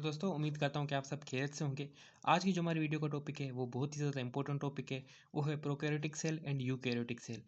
दोस्तों, उम्मीद करता हूँ कि आप सब खैरियत से होंगे। आज की जो हमारी वीडियो का टॉपिक है वो बहुत ही ज़्यादा इंपॉर्टेंट टॉपिक है। वो है prokaryotic cell and eukaryotic cell.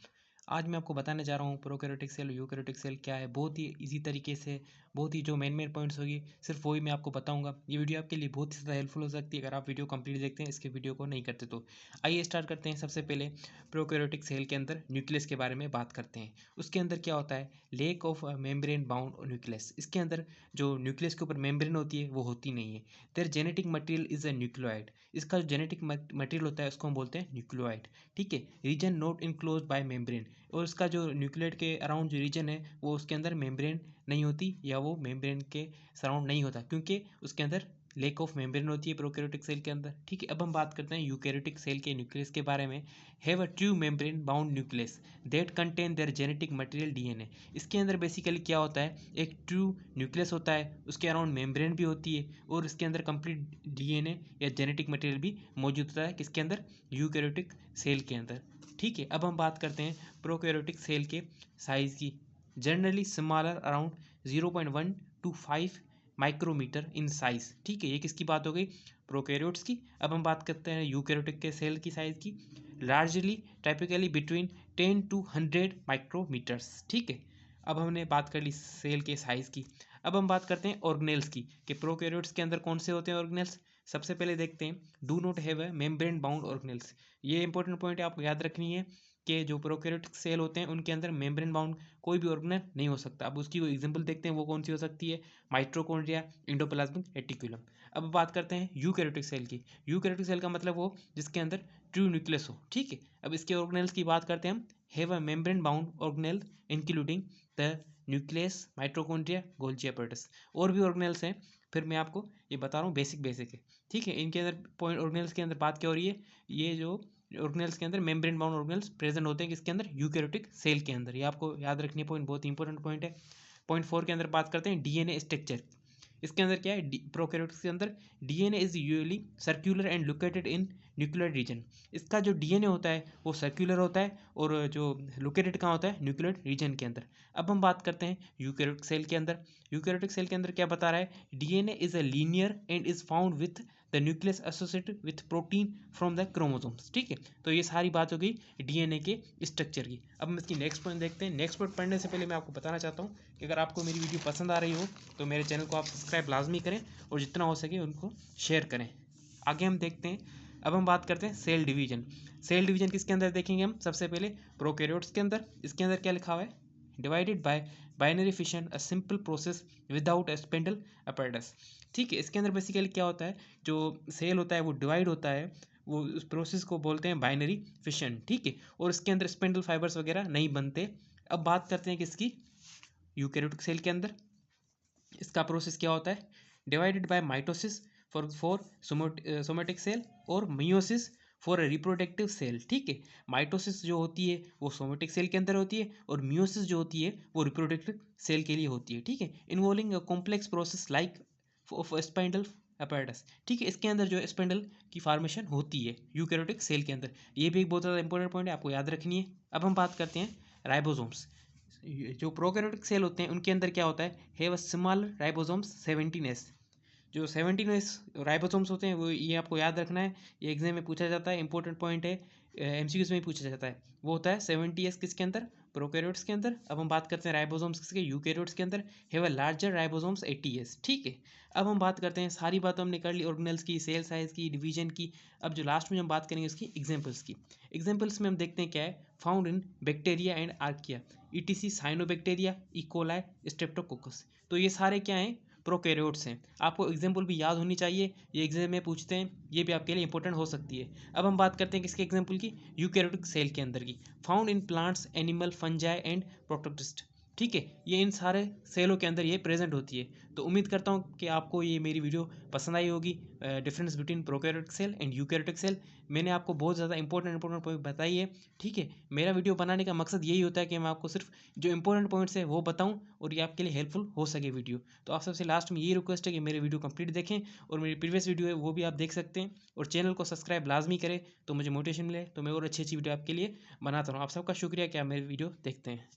आज मैं आपको बताने जा रहा हूँ प्रोकैरियोटिक सेल यूकैरियोटिक सेल क्या है। बहुत ही इजी तरीके से, बहुत ही जो मेन पॉइंट्स होगी सिर्फ वही मैं आपको बताऊँगा। ये वीडियो आपके लिए बहुत ही ज़्यादा हेल्पफुल हो सकती है अगर आप वीडियो कंप्लीट देखते हैं, इसके वीडियो को नहीं करते तो। आइए स्टार्ट करते हैं। सबसे पहले प्रोकैरियोटिक सेल के अंदर न्यूक्लियस के बारे में बात करते हैं। उसके अंदर क्या होता है, lake of membrane bound nucleus. इसके अंदर जो न्यूक्लियस के ऊपर मेम्ब्रेन होती है वो होती नहीं है। There genetic material is a nucleoid. इसका जो जेनेटिक मटेरियल होता है उसको हम बोलते हैं न्यूक्लियोइड। ठीक है, region not enclose by membrane. और उसका जो न्यूक्लियोइड के अराउंड जो रीजन है वो उसके अंदर मेम्ब्रेन नहीं होती, या वो मेम्ब्रेन के सराउंड नहीं होता, क्योंकि उसके अंदर लेक ऑफ मेम्ब्रेन होती है प्रोकैरियोटिक सेल के अंदर। ठीक है, अब हम बात करते हैं यूकैरियोटिक सेल के न्यूक्लियस के बारे में। Have a true membrane bound nucleus that contain there genetic material DNA. इसके अंदर बेसिकली क्या होता है, एक ट्रू न्यूक्लियस होता है, उसके अराउंड मेम्ब्रेन भी होती है और इसके अंदर कंप्लीट डीएनए या जेनेटिक मटेरियल भी मौजूद होता है किसके अंदर, यूकैरियोटिक सेल के अंदर। ठीक है, अब हम बात करते हैं प्रोकैरियोटिक सेल के साइज़ की। Generally smaller around 0.1 to 5 micrometre in size. ठीक है, ये किसकी बात हो गई, प्रोकैरियोट्स की। अब हम बात करते हैं यूकैरियोटिक के सेल की साइज की। Largely typically between 10 to 100 micrometres. ठीक है, अब हमने बात कर ली सेल के साइज की। अब हम बात करते हैं ऑर्गेनेल्स की, कि प्रोकैरियोट्स के अंदर कौन से होते हैं ऑर्गेनेल्स। सबसे पहले देखते हैं, do not have a membrane bound organelles. ये इंपॉर्टेंट पॉइंट है, आपको याद रखनी है कि जो प्रोकैरियोटिक सेल होते हैं उनके अंदर मेम्ब्रेन बाउंड कोई भी ऑर्गेनेल नहीं हो सकता। अब उसकी एग्जांपल देखते हैं, वो कौन सी हो सकती है, माइटोकॉन्ड्रिया, एंडोप्लाज्मिक रेटिकुलम। अब बात करते हैं यूकैरियोटिक सेल की। यूकैरियोटिक सेल का मतलब वो जिसके अंदर ट्रू न्यूक्लियस हो। ठीक है, अब इसके ऑर्गेनेल्स की बात करते हैं हम। Have a membrane bound organelle including the nucleus, mitochondria, Golgi apparatus। और भी ऑर्गेनेल्स हैं, फिर मैं आपको ये बता रहा हूँ, बेसिक है। ठीक है, इनके अंदर पॉइंट ऑर्गेनेल्स के अंदर बात क्या हो रही है, ये जो ऑर्गेनेल्स के अंदर मेम्ब्रेन बाउंड ऑर्गेनेल्स प्रेजेंट होते हैं किसके अंदर, यूकैरियोटिक सेल के अंदर। ये आपको याद रखनी है, पॉइंट बहुत इंपॉर्टेंट पॉइंट है। पॉइंट 4 के अंदर बात करते हैं डीएनए स्ट्रक्चर। इसके अंदर क्या है, प्रोकैरियोटिक्स के अंदर DNA is usually circular and located in nuclear region. इसका जो डीएनए होता है वो सर्कुलर होता है और जो लोकेटेड कहाँ होता है, न्यूक्लियर रीजन के अंदर। अब हम बात करते हैं यूकैरियोटिक सेल के अंदर। यूकैरियोटिक सेल के अंदर क्या बता रहा है, DNA is a linear and is found with the nucleus associated with protein from the chromosomes. ठीक है, तो ये सारी बात हो गई डीएनए के स्ट्रक्चर की। अब हम इसकी नेक्स्ट पॉइंट देखते हैं। नेक्स्ट पॉइंट पढ़ने से पहले मैं आपको बताना चाहता हूँ कि अगर आपको मेरी वीडियो पसंद आ रही हो तो मेरे चैनल को आप सब्सक्राइब लाजमी करें और जितना हो सके उनको शेयर करें। आगे हम देखते हैं, अब हम बात करते हैं सेल डिवीजन। सेल डिवीजन किसके अंदर देखेंगे हम, सबसे पहले प्रोकैरियोट्स के अंदर। इसके अंदर क्या लिखा हुआ है, divided bye binary fission, a simple process without A spindle apparatus। ठीक है, इसके अंदर बेसिकली क्या होता है, जो सेल होता है वो डिवाइड होता है, वो उस प्रोसेस को बोलते हैं बाइनरी फिशन। ठीक है, और इसके अंदर स्पिंडल फाइबर्स वगैरह नहीं बनते। अब बात करते हैं किसकी, यूकैरियोटिक सेल के अंदर। इसका प्रोसेस क्या होता है, divided by mitosis for somatic cell और मियोसिस फॉर रिप्रोडक्टिव सेल। ठीक है, माइटोसिस जो होती है वो सोमेटिक सेल के अंदर होती है और मियोसिस जो होती है वो रिप्रोडक्टिव सेल के लिए होती है। ठीक है, involving a complex process like spindle apparatus। ठीक है, इसके अंदर जो स्पिंडल की फॉर्मेशन होती है यूकैरियोटिक सेल के अंदर। ये भी एक बहुत ज़्यादा इंपॉर्टेंट पॉइंट है, आपको याद रखनी है। अब हम बात करते हैं राइबोसोम्स। जो प्रोकैरियोटिक सेल होते हैं उनके अंदर क्या होता है, have a small ribosomes 17s। जो 17s राइबोसोम्स होते हैं वो, ये आपको याद रखना है, ये एग्जाम में पूछा जाता है, इंपॉर्टेंट पॉइंट है, एमसीक्यूज में भी पूछा जाता है। वो होता है 70s किसके अंदर, प्रोकैरियोट्स के अंदर। अब हम बात करते हैं राइबोसोम्स किसके, यूकैरियोट्स के अंदर। Have a larger ribosomes 80s। ठीक है, अब हम बात करते हैं, सारी बात हमने कर ली ऑर्गेनेल्स की, सेल साइज की, डिवीजन की। अब जो लास्ट में हम बात करेंगे उसकी एग्जाम्पल्स की। एग्जाम्पल्स में हम देखते हैं क्या है, found in bacteria and archaea, etc cyanobacteria, E coli, Streptococcus. तो ये सारे क्या हैं, प्रोकैरियोट्स हैं। आपको एग्जाम्पल भी याद होनी चाहिए, ये एग्जाम में पूछते हैं, ये भी आपके लिए इंपॉर्टेंट हो सकती है। अब हम बात करते हैं किसके एग्जाम्पल की, यूकैरियोटिक सेल के अंदर की। Found in plants, animal, fungi and protist. ठीक है, ये इन सारे सेलों के अंदर ये प्रेजेंट होती है। तो उम्मीद करता हूँ कि आपको ये मेरी वीडियो पसंद आई होगी, difference between prokaryotic cell and eukaryotic cell. मैंने आपको बहुत ज़्यादा इंपॉर्टेंट पॉइंट बताई है। ठीक है, मेरा वीडियो बनाने का मकसद यही होता है कि मैं आपको सिर्फ जो इंपॉर्टेंट पॉइंट्स है वो बताऊं और ये आपके लिए हेल्पफुल हो सके वीडियो। तो आप सबसे लास्ट में यही रिक्वेस्ट है कि मेरे वीडियो कंप्लीट देखें और मेरी प्रीवियस वीडियो है वो भी आप देख सकते हैं, और चैनल को सब्सक्राइब लाजमी करें तो मुझे मोटिवेशन मिले, तो मैं और अच्छी वीडियो आपके लिए बनाता रहूँ। आप सबका शुक्रिया कि आप मेरी वीडियो देखते हैं।